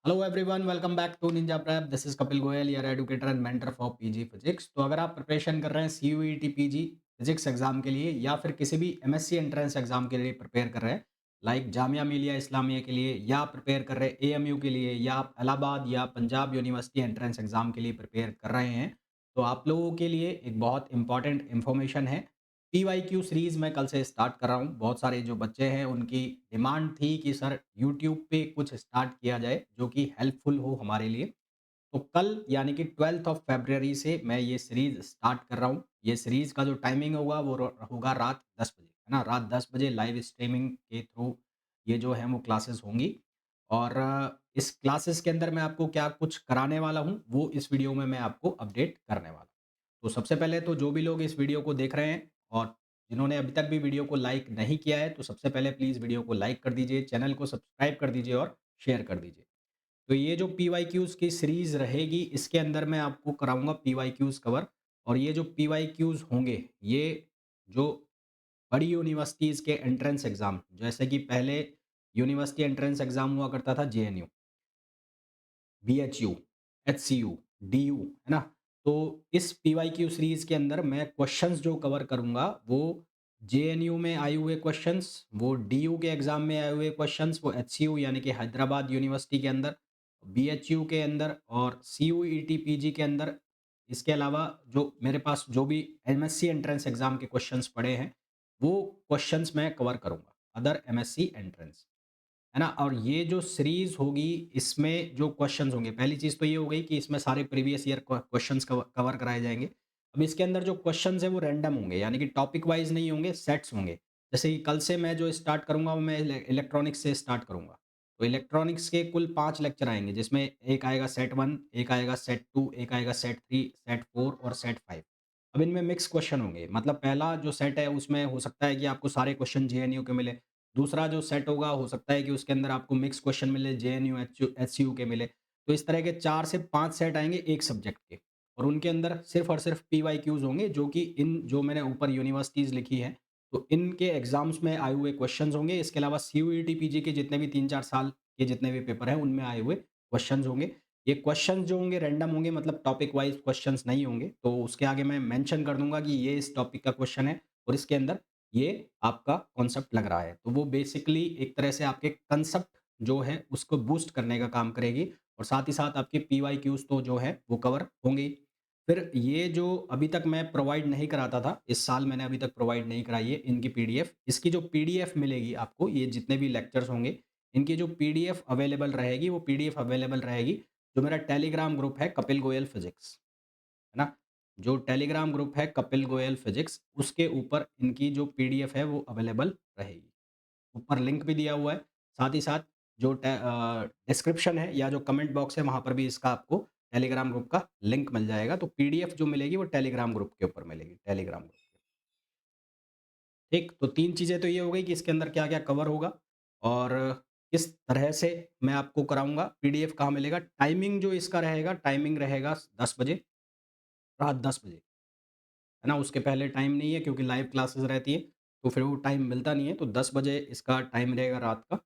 Hello everyone, welcome back to Ninja Prep. This is Kapil Goyal, your educator and mentor for PG physics. तो अगर आप preparation कर रहे हैं सीयूईटी पीजी फिजिक्स एग्जाम के लिए या फिर किसी भी एमएससी एंट्रेंस एग्जाम के लिए प्रिपेयर कर रहे हैं, लाइक जामिया मिलिया इस्लामिया के लिए, या प्रिपेयर कर रहे हैं एएमयू के लिए, या आप इलाहाबाद या पंजाब यूनिवर्सिटी एंट्रेंस एग्जाम के लिए प्रिपेयर कर रहे हैं, तो आप लोगों के लिए एक बहुत इंपॉर्टेंट इंफॉर्मेशन है। पीवाईक्यू सीरीज़ मैं कल से स्टार्ट कर रहा हूँ। बहुत सारे जो बच्चे हैं उनकी डिमांड थी कि सर यूट्यूब पे कुछ स्टार्ट किया जाए जो कि हेल्पफुल हो हमारे लिए। तो कल यानी कि 12th ऑफ फ़रवरी से मैं ये सीरीज़ स्टार्ट कर रहा हूँ। ये सीरीज़ का जो टाइमिंग होगा वो होगा रात 10 बजे, है ना? रात 10 बजे लाइव स्ट्रीमिंग के थ्रू ये जो है वो क्लासेस होंगी। और इस क्लासेस के अंदर मैं आपको क्या कुछ कराने वाला हूँ, वो इस वीडियो में मैं आपको अपडेट करने वाला हूँ। तो सबसे पहले तो जो भी लोग इस वीडियो को देख रहे हैं और जिन्होंने अभी तक भी वीडियो को लाइक नहीं किया है, तो सबसे पहले प्लीज़ वीडियो को लाइक कर दीजिए, चैनल को सब्सक्राइब कर दीजिए और शेयर कर दीजिए। तो ये जो पीवाईक्यूज़ की सीरीज़ रहेगी, इसके अंदर मैं आपको कराऊँगा पीवाईक्यूज़ कवर। और ये जो पीवाईक्यूज़ होंगे, ये जो बड़ी यूनिवर्सिटीज़ के एंट्रेंस एग्ज़ाम, जैसे कि पहले यूनिवर्सिटी एंट्रेंस एग्ज़ाम हुआ करता था जेएनयू, बीएचयू, एचसीयू, डीयू, है ना? तो इस पीवाईक्यू सीरीज़ के अंदर मैं क्वेश्चंस जो कवर करूँगा, वो जेएनयू में आए हुए क्वेश्चंस, वो डीयू के एग्ज़ाम में आए हुए क्वेश्चंस, वो एचसीयू यानी कि हैदराबाद यूनिवर्सिटी के अंदर, बीएचयू के अंदर और सीयूईटी पीजी के अंदर। इसके अलावा जो मेरे पास जो भी एमएससी एंट्रेंस एग्ज़ाम के क्वेश्चंस पड़े हैं, वो क्वेश्चंस मैं कवर करूँगा, अदर एमएससी एंट्रेंस। है ना? और ये जो सीरीज़ होगी, इसमें जो क्वेश्चन्स होंगे, पहली चीज़ तो ये हो गई कि इसमें सारे प्रीवियस ईयर क्वेश्चन्स कवर कराए जाएँगे। अब इसके अंदर जो क्वेश्चन्स हैं वो रैंडम होंगे, यानी कि टॉपिक वाइज़ नहीं होंगे, सेट्स होंगे। जैसे कि कल से मैं जो स्टार्ट करूँगा वो मैं इलेक्ट्रॉनिक्स से स्टार्ट करूँगा। तो इलेक्ट्रॉनिक्स के कुल 5 लेक्चर आएँगे, जिसमें एक आएगा सेट 1, एक आएगा सेट 2, एक आएगा सेट 3, सेट 4 और सेट 5। अब इनमें मिक्स क्वेश्चन होंगे, मतलब पहला जो सेट है उसमें हो सकता है कि आपको सारे क्वेश्चन जेएनयू के मिले। दूसरा जो सेट होगा, हो सकता है कि उसके अंदर आपको मिक्स क्वेश्चन मिले, जेएनयू, एचयू के मिले। तो इस तरह के 4 से 5 सेट आएँगे एक सब्जेक्ट के, और उनके अंदर सिर्फ़ और सिर्फ़ पीवाईक्यूज़ होंगे, जो कि इन जो मैंने ऊपर यूनिवर्सिटीज़ लिखी हैं, तो इनके एग्ज़ाम्स में आए हुए क्वेश्चन्स होंगे। इसके अलावा सीयूईटी, पीजी के जितने भी 3-4 साल के जितने भी पेपर हैं, उनमें आए हुए क्वेश्चन्स होंगे। ये क्वेश्चन्स जो होंगे रैंडम होंगे, मतलब टॉपिक वाइज़ क्वेश्चन्स नहीं होंगे। तो उसके आगे मैं मेंशन कर दूँगा कि ये इस टॉपिक का क्वेश्चन है और इसके अंदर ये आपका कॉन्सेप्ट लग रहा है। तो वो बेसिकली एक तरह से आपके कांसेप्ट जो है उसको बूस्ट करने का काम करेगी, और साथ ही साथ आपके पीवाईक्यूज़ तो जो है वो कवर होंगे ही। फिर ये जो अभी तक मैं प्रोवाइड नहीं कराता था, इस साल मैंने अभी तक प्रोवाइड नहीं कराई है इनकी पीडीएफ। इसकी जो पीडीएफ मिलेगी आपको, ये जितने भी लेक्चर्स होंगे, इनकी जो पीडीएफ अवेलेबल रहेगी, वो पीडीएफ अवेलेबल रहेगी जो मेरा टेलीग्राम ग्रुप है कपिल गोयल फिजिक्स। है ना? जो टेलीग्राम ग्रुप है कपिल गोयल फिजिक्स, उसके ऊपर इनकी जो पीडीएफ है वो अवेलेबल रहेगी। ऊपर लिंक भी दिया हुआ है। साथ ही साथ जो डिस्क्रिप्शन है या जो कमेंट बॉक्स है, वहाँ पर भी इसका आपको टेलीग्राम ग्रुप का लिंक मिल जाएगा। तो पीडीएफ जो मिलेगी वो टेलीग्राम ग्रुप के ऊपर मिलेगी, टेलीग्राम ग्रुप के। ठीक, तो 3 चीज़ें तो ये हो गई कि इसके अंदर क्या-क्या कवर होगा और किस तरह से मैं आपको कराऊँगा, पीडीएफ कहाँ मिलेगा, टाइमिंग जो इसका रहेगा, टाइमिंग रहेगा 10 बजे, रात 10 बजे। है ना? उसके पहले टाइम नहीं है क्योंकि लाइव क्लासेस रहती हैं, तो फिर वो टाइम मिलता नहीं है, तो 10 बजे इसका टाइम रहेगा रात का।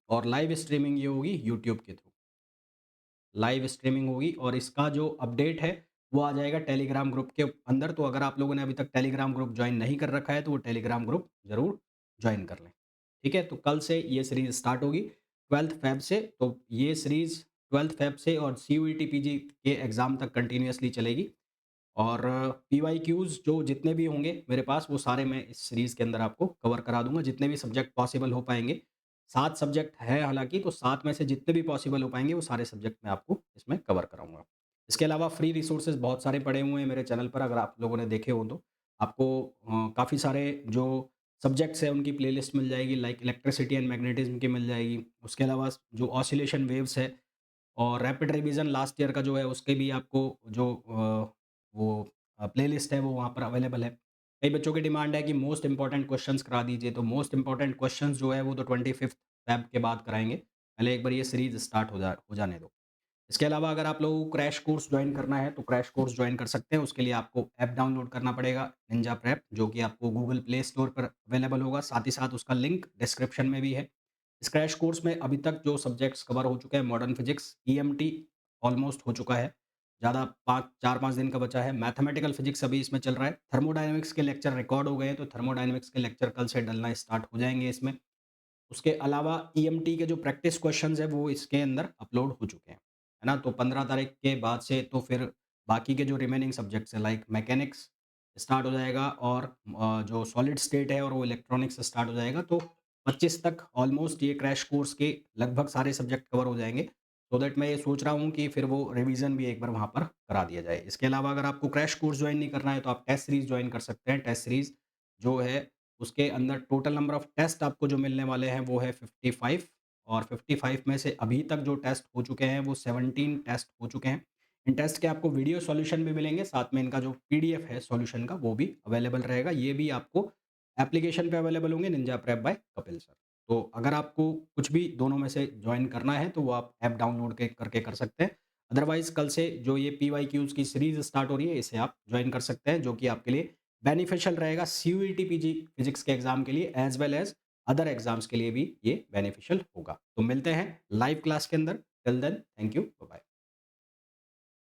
और लाइव स्ट्रीमिंग ये होगी यूट्यूब के थ्रू, लाइव स्ट्रीमिंग होगी, और इसका जो अपडेट है, वो आ जाएगा टेलीग्राम ग्रुप के अंदर। तो अगर आप लोगों ने अभी तक टेलीग्राम ग्रुप जॉइन नहीं कर रखा है, तो वो टेलीग्राम ग्रुप ज़रूर जॉइन कर लें। ठीक है? तो कल से ये सीरीज़ स्टार्ट होगी 12th फ़ेब से, तो ये सीरीज़ 12th फ़ेब से और सीयूईटी पीजी के एग्ज़ाम तक कंटिन्यूअसली चलेगी। और पीवाईक्यूज़ जो जितने भी होंगे मेरे पास, वो सारे मैं इस सीरीज़ के अंदर आपको कवर करा दूँगा, जितने भी सब्जेक्ट पॉसिबल हो पाएँगे। 7 सब्जेक्ट हैं हालाँकि, तो 7 में से जितने भी पॉसिबल हो पाएँगे, वो सारे सब्जेक्ट मैं आपको इसमें कवर कराऊँगा। इसके अलावा फ्री रिसोर्सेज़ बहुत सारे पड़े हुए हैं मेरे चैनल पर, अगर आप लोगों ने देखे हो तो। आपको काफ़ी सारे जो सब्जेक्ट्स हैं उनकी प्लेलिस्ट मिल जाएगी, लाइक इलेक्ट्रिसिटी एंड मैग्नेटिज़्म की मिल जाएगी। उसके अलावा जो ऑसिलेशन वेव्स है और रैपिड रिवीजन लास्ट ईयर का जो है, उसके भी आपको जो वो प्लेलिस्ट है वो वहाँ पर अवेलेबल है। कई बच्चों की डिमांड है कि मोस्ट इम्पोर्टेंट क्वेश्चंस करा दीजिए, तो मोस्ट इम्पोर्टेंट क्वेश्चंस जो है वो तो 25th फ़ेब के बाद कराएँगे। पहले एक बार ये सीरीज़ स्टार्ट हो जाने दो। इसके अलावा अगर आप लोगों को क्रैश कोर्स जॉइन करना है, तो क्रैश कोर्स जॉइन कर सकते हैं। उसके लिए आपको ऐप डाउनलोड करना पड़ेगा, निंजा प्रेप, जो कि आपको गूगल प्ले स्टोर पर अवेलेबल होगा। साथ ही साथ उसका लिंक डिस्क्रिप्शन में भी है। इस क्रैश कोर्स में अभी तक जो सब्जेक्ट्स कवर हो चुके हैं मॉडर्न फिजिक्स, ईएमटी ऑलमोस्ट हो चुका है। ज़्यादा 5 4-5 दिन का बचा है। मैथमेटिकल फिजिक्स अभी इसमें चल रहा है। थर्मोडायनामिक्स के लेक्चर रिकॉर्ड हो गए हैं, तो थर्मोडायनामिक्स के लेक्चर कल से डलना स्टार्ट हो जाएँगे इसमें। उसके अलावा ईएमटी के जो प्रैक्टिस क्वेश्चंस हैं वो इसके अंदर अपलोड हो चुके हैं, है ना? तो 15 तारीख के बाद से तो फिर बाकी के जो रिमेनिंग सब्जेक्ट्स हैं लाइक मैकेनिक्स स्टार्ट हो जाएगा और जो सॉलिड स्टेट है और वो इलेक्ट्रॉनिक्स स्टार्ट हो जाएगा। तो 25 तक ऑलमोस्ट ये क्रैश कोर्स के लगभग सारे सब्जेक्ट कवर हो जाएँगे। सो दैट मैं ये सोच रहा हूँ कि फिर वो रिवीजन भी एक बार वहाँ पर करा दिया जाए। इसके अलावा अगर आपको क्रैश कोर्स जॉइन नहीं करना है तो आप टेस्ट सीरीज़ जॉइन कर सकते हैं। टेस्ट सीरीज़ जो है उसके अंदर टोटल नंबर ऑफ टेस्ट आपको जो मिलने वाले हैं वो है 55 और 55 में से अभी तक जो टेस्ट हो चुके हैं वो 17 टेस्ट हो चुके हैं। इन टेस्ट के आपको वीडियो सॉल्यूशन भी मिलेंगे, साथ में इनका जो पीडीएफ है सॉल्यूशन का वो भी अवेलेबल रहेगा। ये भी आपको एप्लीकेशन पे अवेलेबल होंगे Ninja Prep by Kapil sir. तो अगर आपको कुछ भी दोनों में से जॉइन करना है तो वो आप ऐप डाउनलोड के करके कर सकते हैं। अदरवाइज़ कल से जो ये पीवाईक्यूज़ की सीरीज़ स्टार्ट हो रही है इसे आप जॉइन कर सकते हैं, जो कि आपके लिए बेनिफिशियल रहेगा सीयूईटी पीजी फिजिक्स के एग्जाम के लिए as well as other exams के लिए भी ये बेनिफिशियल होगा। तो मिलते हैं लाइव क्लास के अंदर। Till then thank you, bye bye.